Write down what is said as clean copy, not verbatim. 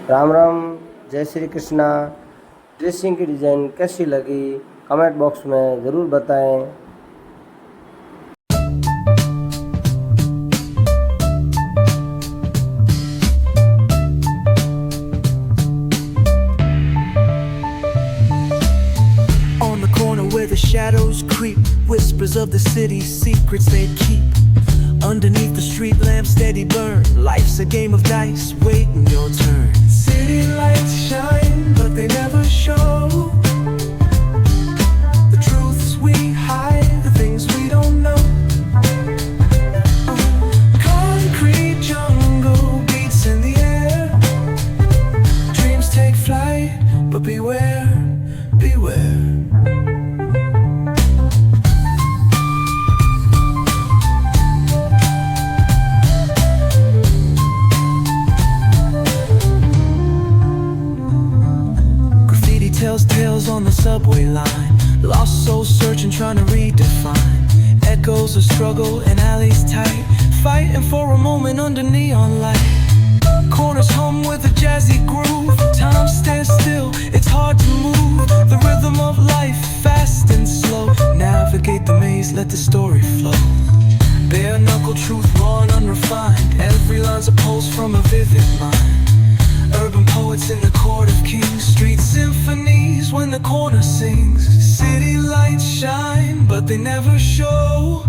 राम राम। जय श्री कृष्णा। ड्रेसिंग की डिज़ाइन कैसी लगी कमेंट बॉक्स में ज़रूर बताएं। On the corner where the shadows creep, whispers of the city's secrets they keep. Underneath the street lamp steady burn, life's a game of dice, waiting your turn. City lights shine, but they never show the truths we hide, the things we don't know. Concrete jungle beats in the air, dreams take flight, but beware, beware. Tells tales on the subway line, lost souls searching, trying to redefine. Echoes of struggle in alleys tight, fighting for a moment under neon light. Corners hum with a jazzy groove, time stands still, it's hard to move. The rhythm of life, fast and slow. Navigate the maze, let the story flow. Bare knuckle truth, raw and unrefined. Every line's a pulse from a vivid mind. Urban poets in the court of kings, street symphonies when the corner sings. City lights shine, but they never show